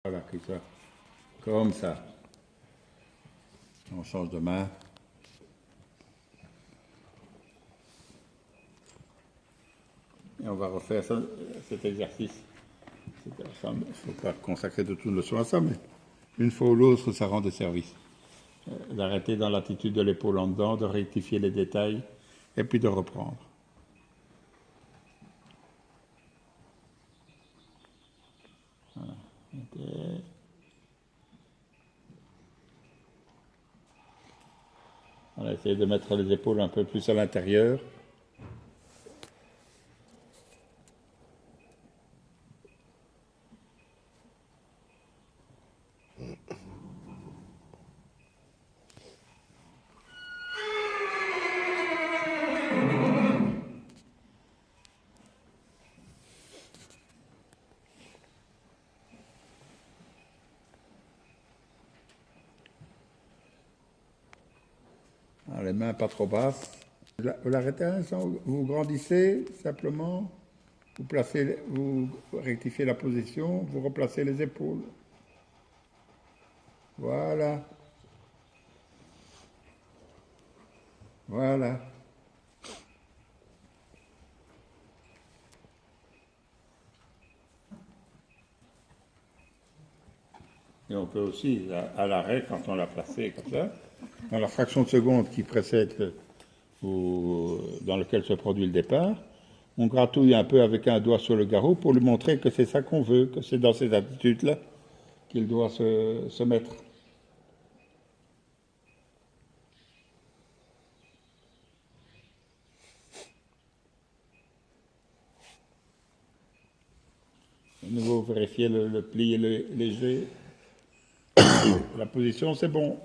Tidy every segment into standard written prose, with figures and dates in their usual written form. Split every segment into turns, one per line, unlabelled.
Voilà, comme ça. On change de main. Et on va refaire cet exercice. Il ne faut pas consacrer de toute une leçon à ça, mais une fois ou l'autre, ça rend des services. D'arrêter dans l'attitude de l'épaule en dedans, de rectifier les détails, et puis de reprendre. Voilà. Okay. On va essayer de mettre les épaules un peu plus à l'intérieur. Alors, les mains pas trop basses. Vous l'arrêtez un instant, vous grandissez simplement, vous rectifiez la position, vous replacez les épaules. Voilà. Voilà. Et on peut aussi, à l'arrêt, quand on l'a placé comme ça, dans la fraction de seconde qui précède dans lequel se produit le départ, on gratouille un peu avec un doigt sur le garrot pour lui montrer que c'est ça qu'on veut, que c'est dans ces attitudes-là qu'il doit se mettre. De nouveau, vérifier le pli léger. La position, c'est bon.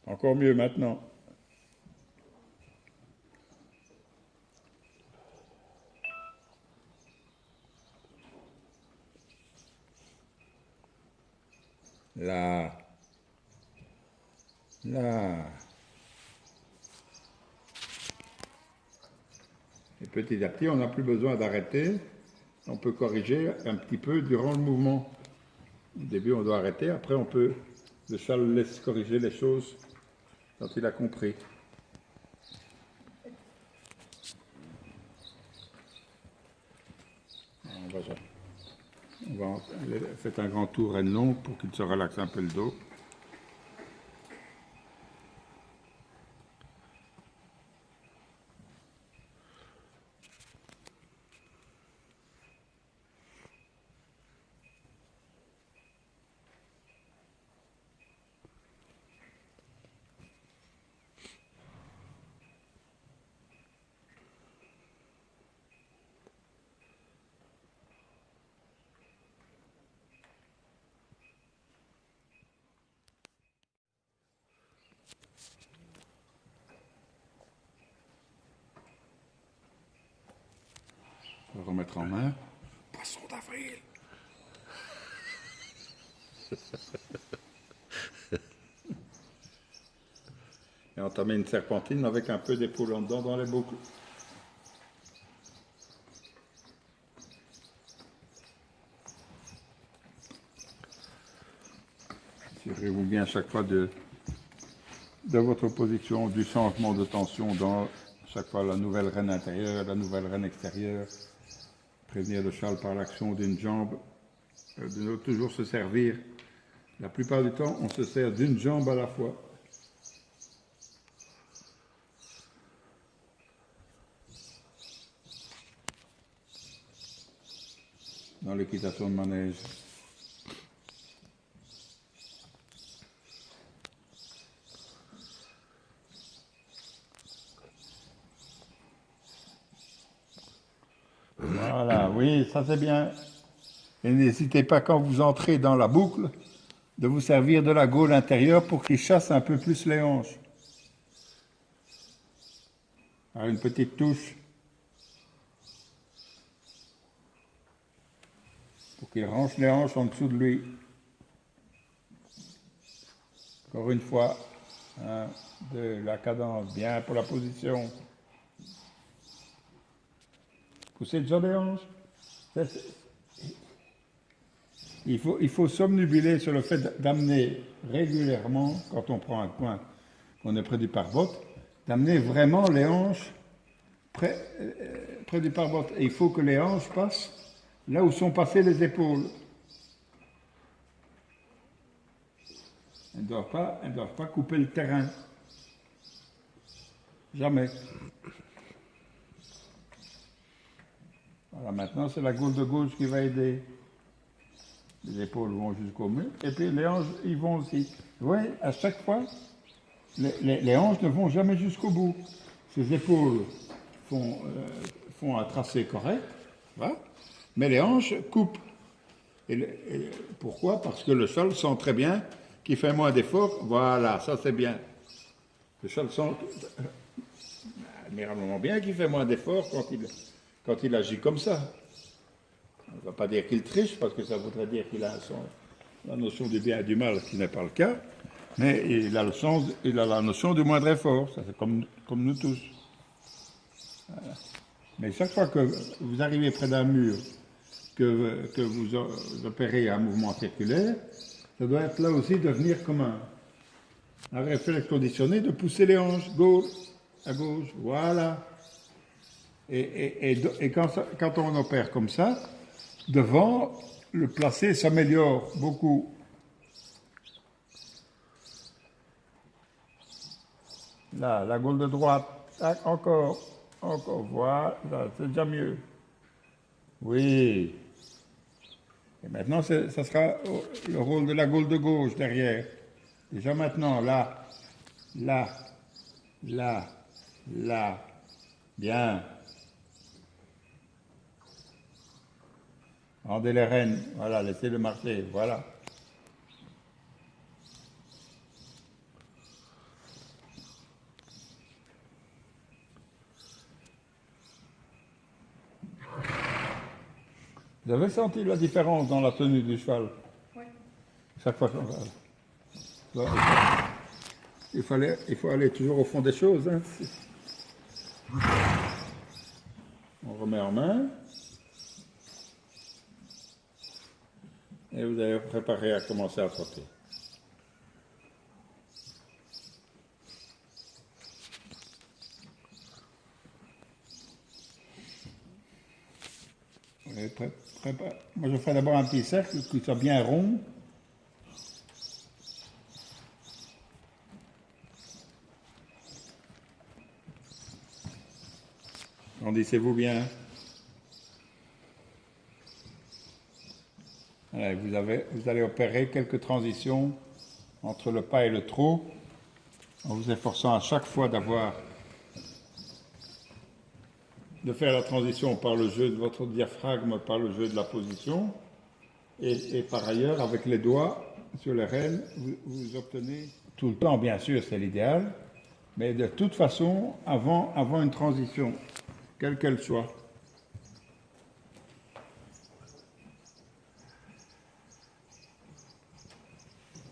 Encore mieux maintenant. Là. Là. Et petit à petit, on n'a plus besoin d'arrêter. On peut corriger un petit peu durant le mouvement. Au début, on doit arrêter. Après, le cheval laisse corriger les choses quand il a compris. Faites un grand tour and long pour qu'il se relaxe un peu le dos. On va remettre en main. Poisson d'avril. Et entamer une serpentine avec un peu d'épaule en dedans dans les boucles. Assurez-vous bien à chaque fois de votre position, du changement de tension dans chaque fois la nouvelle reine intérieure, la nouvelle reine extérieure. Prévenir le cheval par l'action d'une jambe. De toujours se servir. La plupart du temps, on se sert d'une jambe à la fois. Dans l'équitation de manège. Voilà, oui, ça c'est bien. Et n'hésitez pas quand vous entrez dans la boucle de vous servir de la gaule intérieure pour qu'il chasse un peu plus les hanches. Alors une petite touche pour qu'il range les hanches en dessous de lui. Encore une fois, de la cadence, bien pour la position. Poussez le sur les hanches. Il faut somnubiler sur le fait d'amener régulièrement, quand on prend un coin, qu'on est près du pare-botte, d'amener vraiment les hanches près du pare-botte. Et il faut que les hanches passent là où sont passées les épaules. Elles ne doivent pas couper le terrain. Jamais. Voilà, maintenant c'est la gaule de gauche qui va aider. Les épaules vont jusqu'au mur. Et puis les hanches, ils vont aussi. Vous voyez, à chaque fois, les hanches ne vont jamais jusqu'au bout. Ces épaules font un tracé correct, voilà, mais les hanches coupent. Et pourquoi? Parce que le cheval sent très bien qu'il fait moins d'efforts. Voilà, ça c'est bien. Le cheval sent admirablement bien qu'il fait moins d'efforts quand il agit comme ça. On ne va pas dire qu'il triche, parce que ça voudrait dire qu'il a la notion du bien et du mal, ce qui n'est pas le cas, mais il a la notion du moindre effort, ça c'est comme nous tous. Voilà. Mais chaque fois que vous arrivez près d'un mur, que vous opérez un mouvement circulaire, ça doit être là aussi de venir comme un réflexe conditionné, de pousser les hanches à gauche, voilà. Et quand on opère comme ça, devant, le placé s'améliore beaucoup. Là, la gaule de droite, tac, encore, voilà, c'est déjà mieux. Oui. Et maintenant, ça sera le rôle de la gaule de gauche derrière. Déjà maintenant, là, bien. Rendez les rênes, voilà, laissez-le marcher, voilà. Vous avez senti la différence dans la tenue du cheval? Oui. Chaque fois qu'on va. Il faut aller toujours au fond des choses. Hein. On remet en main. Et vous allez vous préparer à commencer à trotter. Moi, je ferai d'abord un petit cercle qui soit bien rond. Grandissez-vous bien. Allez, vous allez opérer quelques transitions entre le pas et le trot, en vous efforçant à chaque fois de faire la transition par le jeu de votre diaphragme, par le jeu de la position, et par ailleurs, avec les doigts sur les rênes, vous obtenez tout le temps, bien sûr, c'est l'idéal, mais de toute façon, avant une transition, quelle qu'elle soit.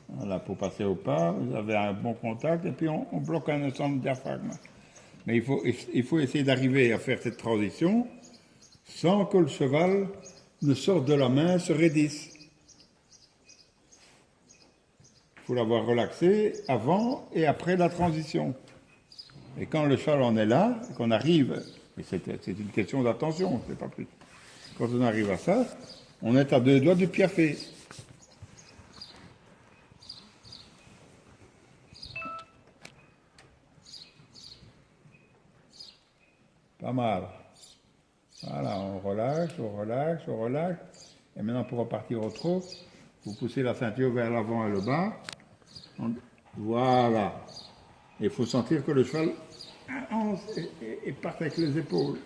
Voilà, pour passer au pas, vous avez un bon contact, et puis on bloque un instant le diaphragme. Mais il faut essayer d'arriver à faire cette transition sans que le cheval ne sorte de la main, se raidisse. Il faut l'avoir relaxé avant et après la transition. Et quand le cheval en est là, qu'on arrive, et c'est une question d'attention, c'est pas plus. Quand on arrive à ça, on est à 2 doigts du piafé. Pas mal. Voilà, on relaxe. Et maintenant, pour repartir au trot, vous poussez la ceinture vers l'avant et le bas. Voilà. Il faut sentir que le cheval avance et part avec les épaules.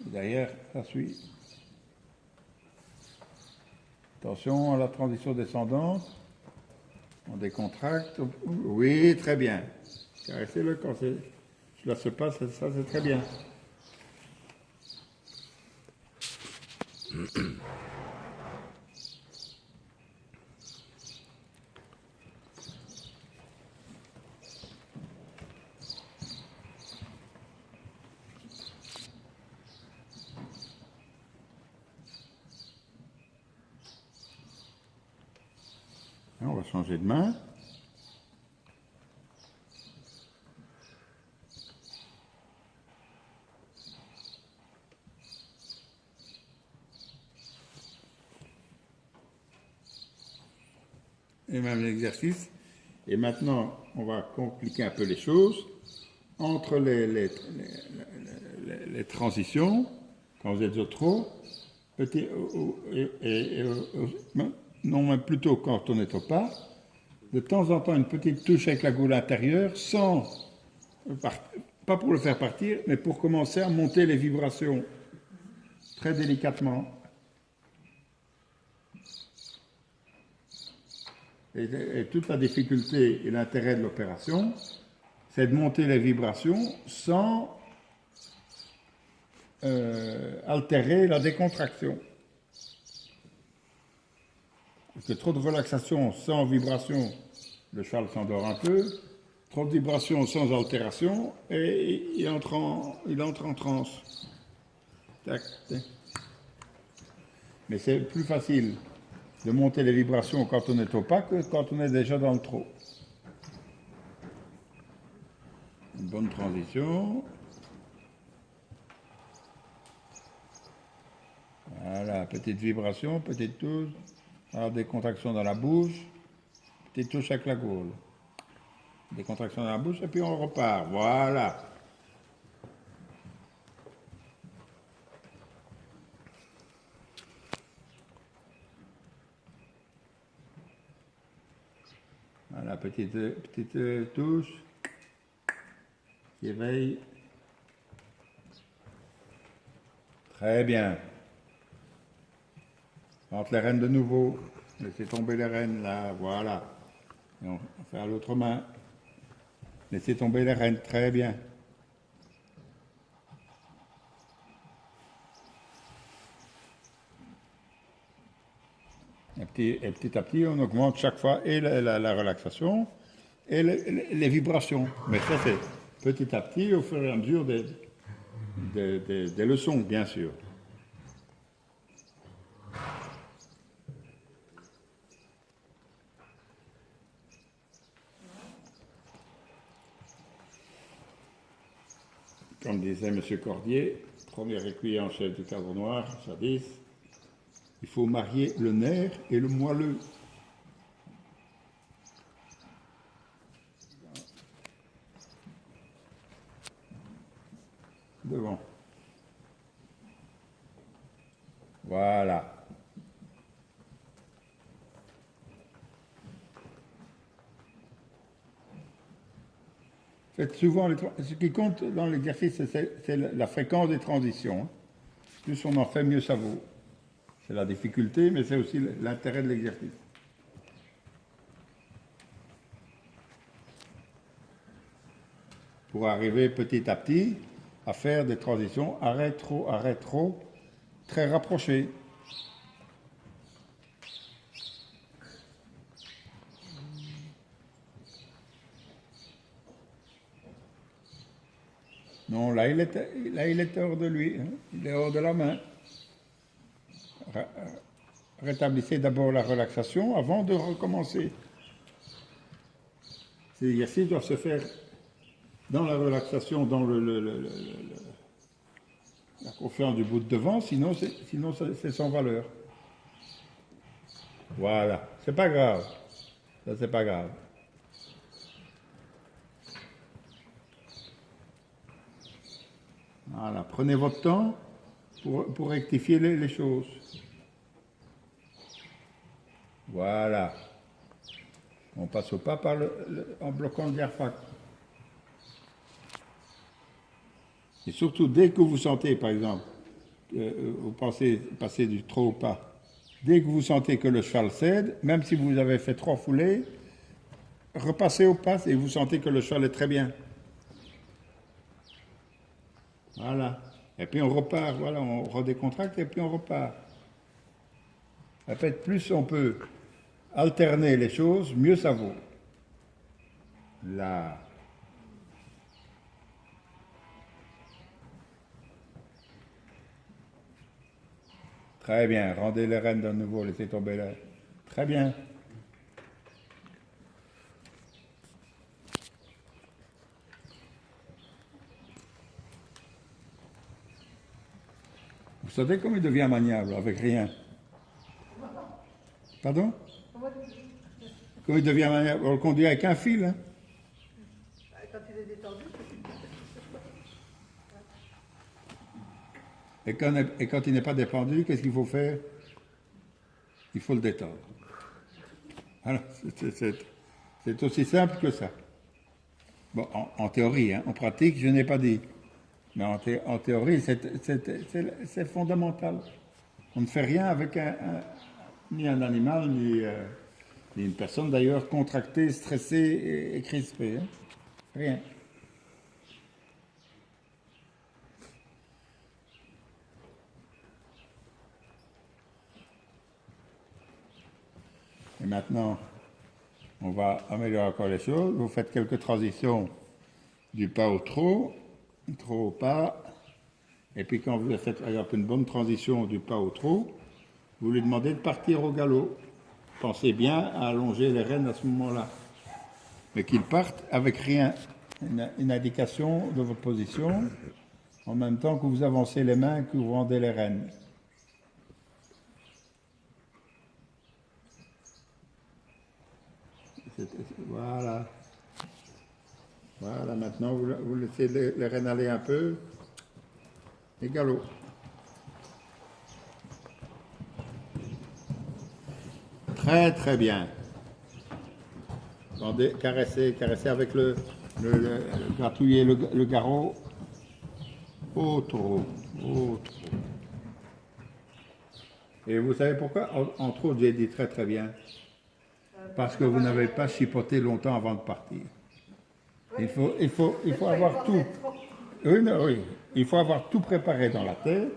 Derrière, ça suit. Attention à la transition descendante. On décontracte. Oui, très bien. Caressez-le quand cela se passe, ça c'est très bien. On va changer de main. Et même l'exercice. Et maintenant, on va compliquer un peu les choses. Entre les transitions, quand vous êtes au trop, non, mais plutôt quand on est au pas, de temps en temps une petite touche avec la goule intérieure, pas pour le faire partir, mais pour commencer à monter les vibrations très délicatement. Et toute la difficulté et l'intérêt de l'opération, c'est de monter les vibrations sans altérer la décontraction. Parce que trop de relaxation sans vibration, le cheval s'endort un peu. Trop de vibration sans altération, et il entre en transe. Tac, tac. Mais c'est plus facile de monter les vibrations quand on est au pas que quand on est déjà dans le trop. Une bonne transition. Voilà, petite vibration, petite touche. Alors, des contractions dans la bouche, petite touche avec la gourde. Des contractions dans la bouche et puis on repart. Voilà. Voilà, petite touche qui éveille. Très bien. Entre les rênes de nouveau. Laissez tomber les rênes là, voilà. Et on fait à l'autre main. Laissez tomber les rênes, très bien. Et petit à petit, on augmente chaque fois et la relaxation et les vibrations. Mais ça, c'est petit à petit, au fur et à mesure des leçons, bien sûr. Comme disait M. Cordier, premier écuyer en chef du cadre noir, jadis, il faut marier le nerf et le moelleux. Devant. Voilà. Faites souvent ce qui compte dans l'exercice, c'est la fréquence des transitions. Plus on en fait, mieux ça vaut. C'est la difficulté, mais c'est aussi l'intérêt de l'exercice. Pour arriver petit à petit à faire des transitions arrêt trop, très rapprochées. Non, là il est hors de lui, hein. Il est hors de la main. Rétablissez d'abord la relaxation avant de recommencer. Ces exercices doivent se faire dans la relaxation, dans la confiance du bout de devant, sinon c'est sans valeur. Voilà, c'est pas grave. Ça, c'est pas grave. Voilà, prenez votre temps pour rectifier les choses. Voilà. On passe au pas en bloquant le diaphragme. Et surtout, dès que vous sentez, par exemple, vous passer du trop au pas, dès que vous sentez que le cheval cède, même si vous avez fait 3 foulées, repassez au pas et vous sentez que le cheval est très bien. Voilà. Et puis on repart, voilà, on redécontracte et puis on repart. En fait, plus on peut alterner les choses, mieux ça vaut. Là. Très bien. Rendez les rênes de nouveau, laissez tomber là. Très bien. savez comment il devient maniable avec rien? Pardon? Comment il devient maniable? On le conduit avec un fil. Hein?
Quand il est détendu,
Et quand il n'est pas dépendu, qu'est-ce qu'il faut faire? Il faut le détendre. Voilà, c'est aussi simple que ça. Bon, en théorie, hein. En pratique, je n'ai pas dit. Mais en théorie, c'est fondamental. On ne fait rien avec ni un animal, ni une personne d'ailleurs contractée, stressée et crispée. Hein. Rien. Et maintenant, on va améliorer encore les choses. Vous faites quelques transitions du pas au trot au pas. Et puis quand vous avez fait par exemple une bonne transition du pas au trot, vous lui demandez de partir au galop. Pensez bien à allonger les rênes à ce moment-là. Mais qu'il parte avec rien. Une indication de votre position, en même temps que vous avancez les mains, que vous rendez les rênes. Voilà. Voilà, maintenant vous laissez les rênes aller un peu. Et galop. Très très bien. Attendez, caressez avec gratouiller le garrot. Au trot. Et vous savez pourquoi? Entre autres, j'ai dit très très bien. Parce que vous n'avez pas chipoté longtemps avant de partir. Il faut avoir tout. Oui, il faut avoir tout préparé dans la tête,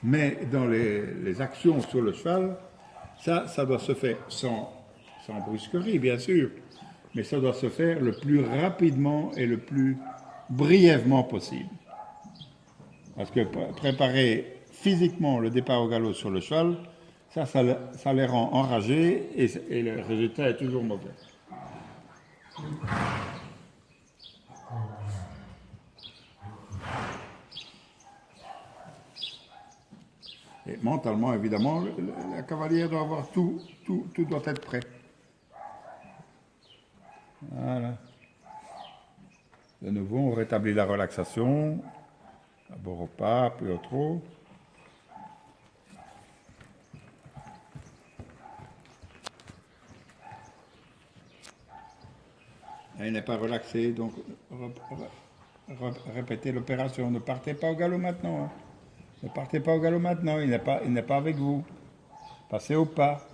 mais dans les actions sur le cheval, ça doit se faire sans brusquerie, bien sûr, mais ça doit se faire le plus rapidement et le plus brièvement possible. Parce que préparer physiquement le départ au galop sur le cheval, ça les rend enragés et le résultat est toujours mauvais. Et mentalement, évidemment, la cavalière doit avoir tout doit être prêt. Voilà. De nouveau, on rétablit la relaxation. D'abord au pas, puis au trot. Elle n'est pas relaxée, donc répétez l'opération. Ne partez pas au galop maintenant. Hein. Ne partez pas au galop maintenant, il n'est pas avec vous. Passez au pas.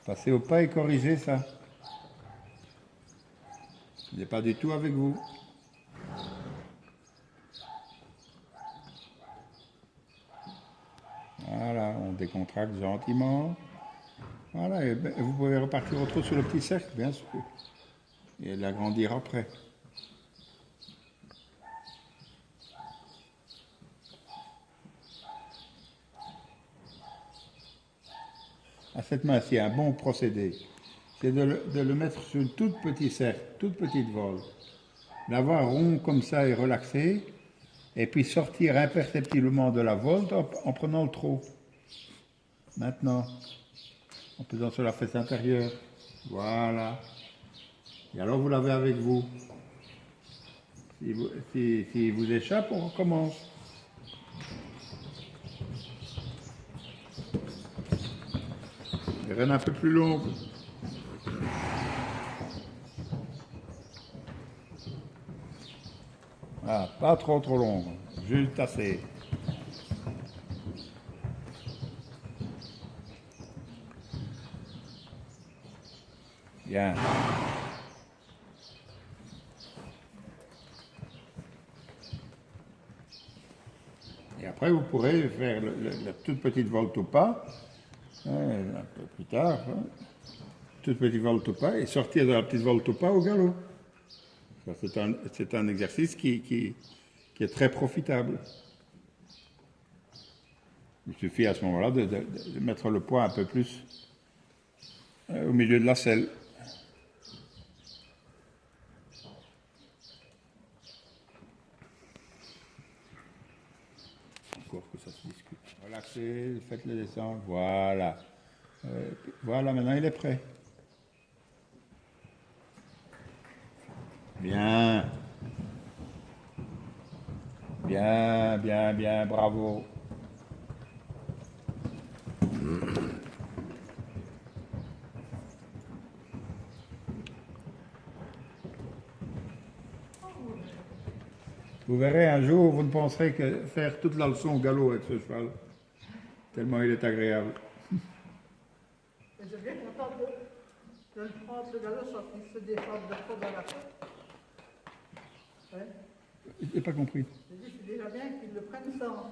Passez au pas et corrigez ça. Il n'est pas du tout avec vous. Voilà, on décontracte gentiment. Voilà, et vous pouvez repartir au trot sur le petit cercle, bien sûr. Et l'agrandir après. À cette main-ci, un bon procédé, c'est de le mettre sur une toute petite cercle, toute petite vol. L'avoir rond comme ça et relaxé, et puis sortir imperceptiblement de la volte en prenant le trot. Maintenant, en pesant sur la fesse intérieure. Voilà. Et alors vous l'avez avec vous. Si vous échappe, on recommence. Les rênes un peu plus longues. Ah, pas trop longues, juste assez. Bien. Et après, vous pourrez faire la toute petite volte au pas, un peu plus tard, hein, toute petite volte au pas, et sortir de la petite volte au pas au galop. C'est un exercice qui est très profitable. Il suffit à ce moment-là de mettre le poids un peu plus au milieu de la selle. Encore que ça se discute. Relâchez, faites-le descendre. Voilà. Voilà, maintenant il est prêt. Bien. Bien, bien, bien, bravo. Vous verrez un jour, vous ne penserez que faire toute la leçon au galop avec ce cheval. Tellement il est agréable.
Et je suis bien content de le prendre, ce galop, sans qu'il se défende de trop dans la tête. Ouais.
Je n'ai pas compris.
Je dis, c'est déjà bien qu'ils le prennent sans.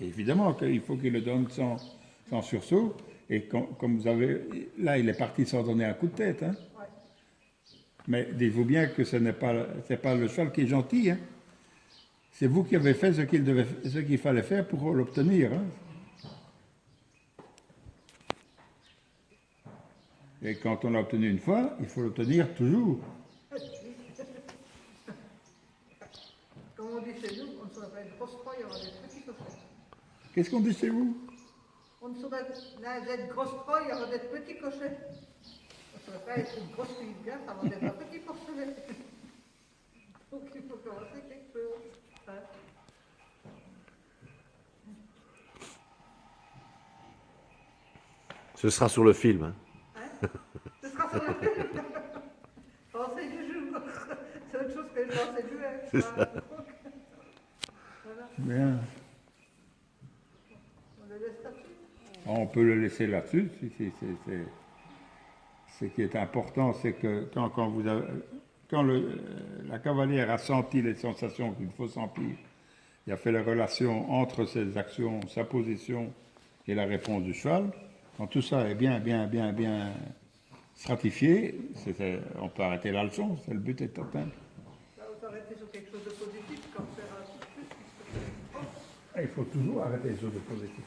Évidemment qu'il faut qu'il le donne sans sursaut. Et comme vous avez. Là, il est parti sans donner un coup de tête. Hein.
Ouais.
Mais dites-vous bien que ce n'est pas le cheval qui est gentil. Hein. C'est vous qui avez fait ce qu'il fallait faire pour l'obtenir. Hein. Et quand on l'a obtenu une fois, il faut l'obtenir toujours.
Comme on dit chez nous, on ne saurait pas être grosse croix, il y aura des petits cochers.
Qu'est-ce qu'on dit chez vous?
On ne saurait pas être grosse croix, il y aura des petits cochers. On ne saurait pas être une grosse fille bien, ça va être un petit porcelet. Donc il faut commencer quelque chose. Hein.
Ce sera sur le film. Hein.
Hein? Ce sera sur le film. Pensez du jour. C'est autre chose que je pensais du jour.
C'est ça.
Voilà.
Bien.
On le laisse là-dessus.
On peut le laisser là-dessus. Ce qui est important, c'est que quand la cavalière a senti les sensations qu'il faut sentir, il a fait la relation entre ses actions, sa position et la réponse du cheval. Quand tout ça est bien stratifié, on peut arrêter la leçon, le but est atteint.
Là, vous arrêtez sur quelque chose de positif, quand faire un peu plus.
Il faut toujours arrêter les choses de positif.